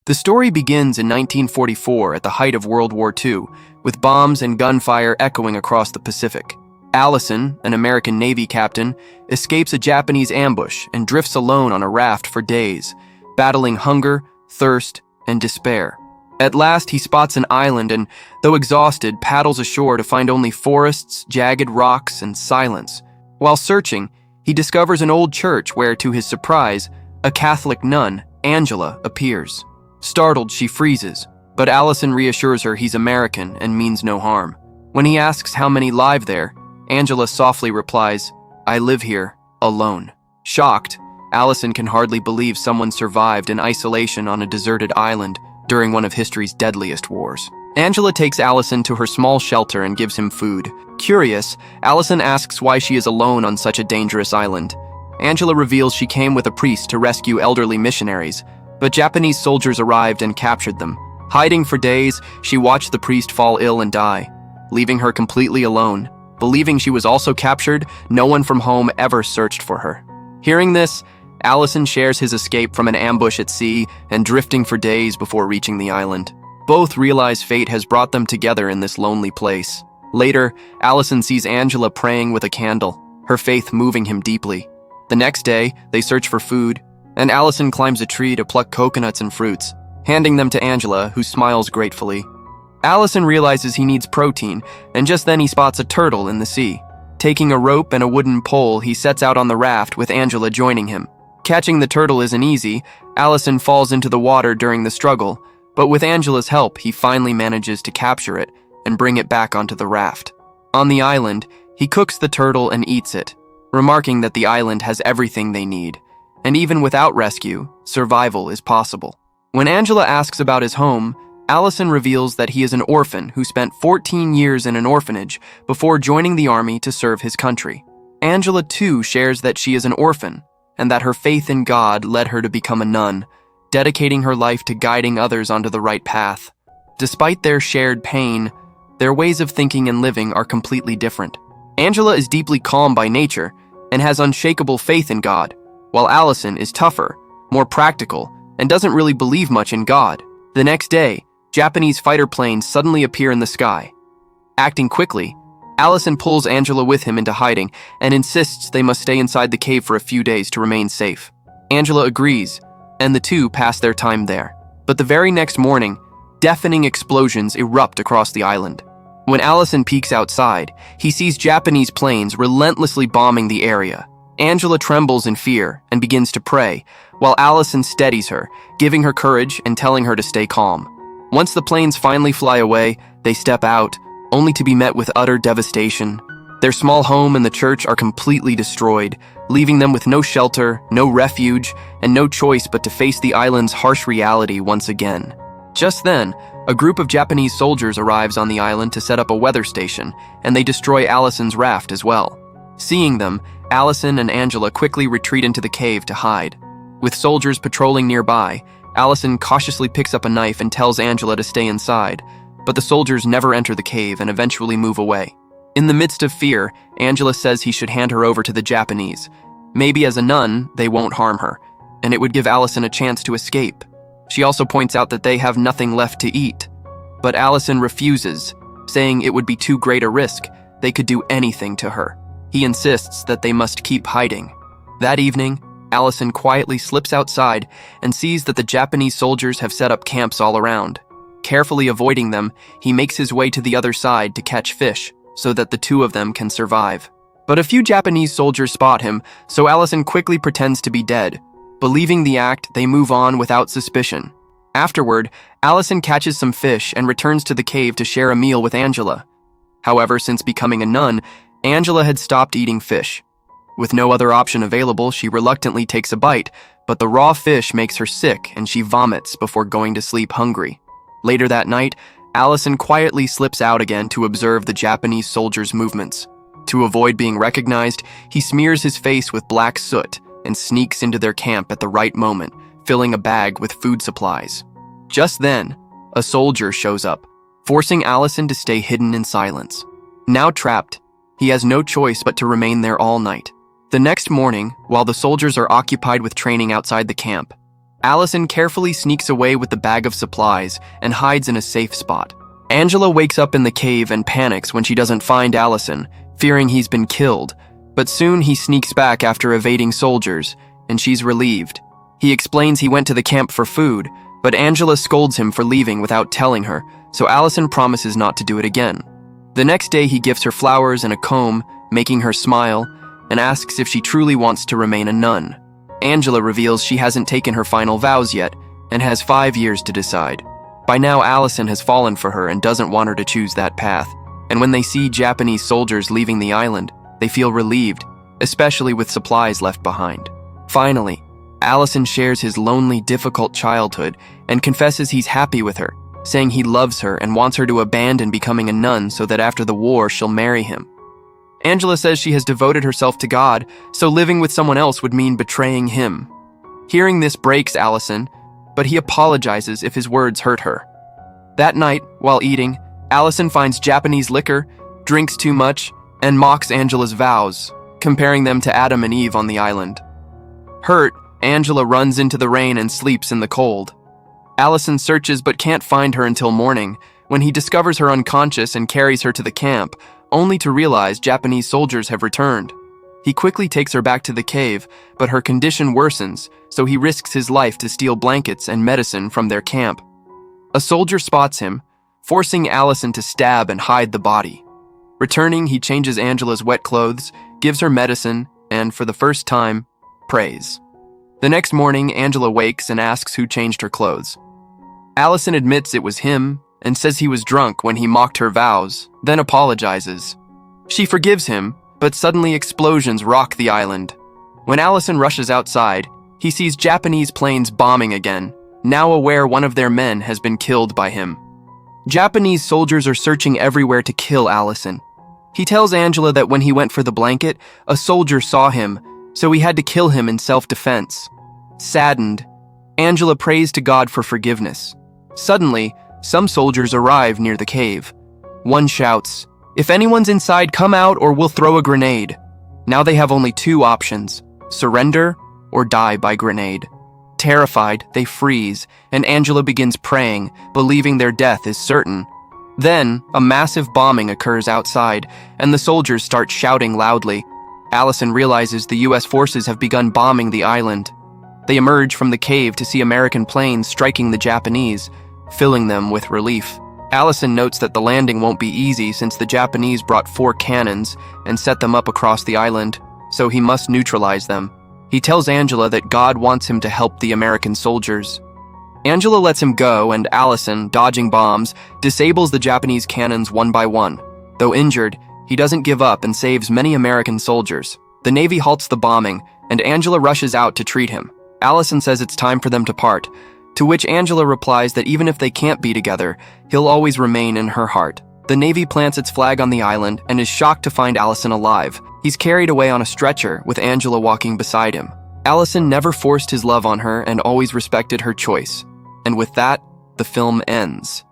The story begins in 1944 at the height of World War II, with bombs and gunfire echoing across the Pacific. Allison, an American Navy captain, escapes a Japanese ambush and drifts alone on a raft for days, battling hunger, thirst, and despair. At last, he spots an island and, though exhausted, paddles ashore to find only forests, jagged rocks, and silence. While searching, he discovers an old church where, to his surprise, a Catholic nun, Angela, appears. Startled, she freezes, but Allison reassures her he's American and means no harm. When he asks how many live there, Angela softly replies, "I live here, alone." Shocked, Allison can hardly believe someone survived in isolation on a deserted island during one of history's deadliest wars. Angela takes Allison to her small shelter and gives him food. Curious, Allison asks why she is alone on such a dangerous island. Angela reveals she came with a priest to rescue elderly missionaries, but Japanese soldiers arrived and captured them. Hiding for days, she watched the priest fall ill and die, leaving her completely alone. Believing she was also captured, no one from home ever searched for her. Hearing this, Allison shares his escape from an ambush at sea and drifting for days before reaching the island. Both realize fate has brought them together in this lonely place. Later, Allison sees Angela praying with a candle, her faith moving him deeply. The next day, they search for food, and Allison climbs a tree to pluck coconuts and fruits, handing them to Angela, who smiles gratefully. Allison realizes he needs protein, and just then he spots a turtle in the sea. Taking a rope and a wooden pole, he sets out on the raft with Angela joining him. Catching the turtle isn't easy. Allison falls into the water during the struggle, but with Angela's help, he finally manages to capture it and bring it back onto the raft. On the island, he cooks the turtle and eats it, remarking that the island has everything they need, and even without rescue, survival is possible. When Angela asks about his home, Allison reveals that he is an orphan who spent 14 years in an orphanage before joining the army to serve his country. Angela, too, shares that she is an orphan, and that her faith in God led her to become a nun, dedicating her life to guiding others onto the right path. Despite their shared pain, their ways of thinking and living are completely different. Angela is deeply calm by nature and has unshakable faith in God, while Allison is tougher, more practical, and doesn't really believe much in God. The next day, Japanese fighter planes suddenly appear in the sky. Acting quickly, Allison pulls Angela with him into hiding and insists they must stay inside the cave for a few days to remain safe. Angela agrees, and the two pass their time there. But the very next morning, deafening explosions erupt across the island. When Allison peeks outside, he sees Japanese planes relentlessly bombing the area. Angela trembles in fear and begins to pray, while Allison steadies her, giving her courage and telling her to stay calm. Once the planes finally fly away, they step out, only to be met with utter devastation. Their small home and the church are completely destroyed, leaving them with no shelter, no refuge, and no choice but to face the island's harsh reality once again. Just then, a group of Japanese soldiers arrives on the island to set up a weather station, and they destroy Allison's raft as well. Seeing them, Allison and Angela quickly retreat into the cave to hide. With soldiers patrolling nearby, Allison cautiously picks up a knife and tells Angela to stay inside, but the soldiers never enter the cave and eventually move away. In the midst of fear, Angela says he should hand her over to the Japanese. Maybe as a nun, they won't harm her, and it would give Allison a chance to escape. She also points out that they have nothing left to eat. But Allison refuses, saying it would be too great a risk. They could do anything to her. He insists that they must keep hiding. That evening, Allison quietly slips outside and sees that the Japanese soldiers have set up camps all around. Carefully avoiding them, he makes his way to the other side to catch fish, so that the two of them can survive. But a few Japanese soldiers spot him, so Allison quickly pretends to be dead. Believing the act, they move on without suspicion. Afterward, Allison catches some fish and returns to the cave to share a meal with Angela. However, since becoming a nun, Angela had stopped eating fish. With no other option available, she reluctantly takes a bite, but the raw fish makes her sick and she vomits before going to sleep hungry. Later that night, Allison quietly slips out again to observe the Japanese soldiers' movements. To avoid being recognized, he smears his face with black soot and sneaks into their camp at the right moment, filling a bag with food supplies. Just then, a soldier shows up, forcing Allison to stay hidden in silence. Now trapped, he has no choice but to remain there all night. The next morning, while the soldiers are occupied with training outside the camp, Allison carefully sneaks away with the bag of supplies and hides in a safe spot. Angela wakes up in the cave and panics when she doesn't find Allison, fearing he's been killed, but soon he sneaks back after evading soldiers, and she's relieved. He explains he went to the camp for food, but Angela scolds him for leaving without telling her, so Allison promises not to do it again. The next day he gives her flowers and a comb, making her smile, and asks if she truly wants to remain a nun. Angela reveals she hasn't taken her final vows yet, and has 5 years to decide. By now Allison has fallen for her and doesn't want her to choose that path, and when they see Japanese soldiers leaving the island, they feel relieved, especially with supplies left behind. Finally, Allison shares his lonely, difficult childhood and confesses he's happy with her, saying he loves her and wants her to abandon becoming a nun so that after the war she'll marry him. Angela says she has devoted herself to God, so living with someone else would mean betraying him. Hearing this breaks Allison, but he apologizes if his words hurt her. That night, while eating, Allison finds Japanese liquor, drinks too much, and mocks Angela's vows, comparing them to Adam and Eve on the island. Hurt, Angela runs into the rain and sleeps in the cold. Allison searches but can't find her until morning, when he discovers her unconscious and carries her to the camp, only to realize Japanese soldiers have returned. He quickly takes her back to the cave, but her condition worsens, so he risks his life to steal blankets and medicine from their camp. A soldier spots him, forcing Allison to stab and hide the body. Returning, he changes Angela's wet clothes, gives her medicine, and, for the first time, prays. The next morning, Angela wakes and asks who changed her clothes. Allison admits it was him and says he was drunk when he mocked her vows, then apologizes. She forgives him, but suddenly explosions rock the island. When Allison rushes outside, he sees Japanese planes bombing again, now aware one of their men has been killed by him. Japanese soldiers are searching everywhere to kill Allison. He tells Angela that when he went for the blanket, a soldier saw him, so he had to kill him in self-defense. Saddened, Angela prays to God for forgiveness. Suddenly, some soldiers arrive near the cave. One shouts, "If anyone's inside, come out or we'll throw a grenade." Now they have only 2 options, surrender or die by grenade. Terrified, they freeze, and Angela begins praying, believing their death is certain. Then, a massive bombing occurs outside, and the soldiers start shouting loudly. Allison realizes the US forces have begun bombing the island. They emerge from the cave to see American planes striking the Japanese, filling them with relief. Allison notes that the landing won't be easy since the Japanese brought 4 cannons and set them up across the island, so he must neutralize them. He tells Angela that God wants him to help the American soldiers. Angela lets him go, and Allison, dodging bombs, disables the Japanese cannons one by one. Though injured, he doesn't give up and saves many American soldiers. The Navy halts the bombing, and Angela rushes out to treat him. Allison says it's time for them to part, to which Angela replies that even if they can't be together, he'll always remain in her heart. The Navy plants its flag on the island and is shocked to find Allison alive. He's carried away on a stretcher, with Angela walking beside him. Allison never forced his love on her and always respected her choice. And with that, the film ends.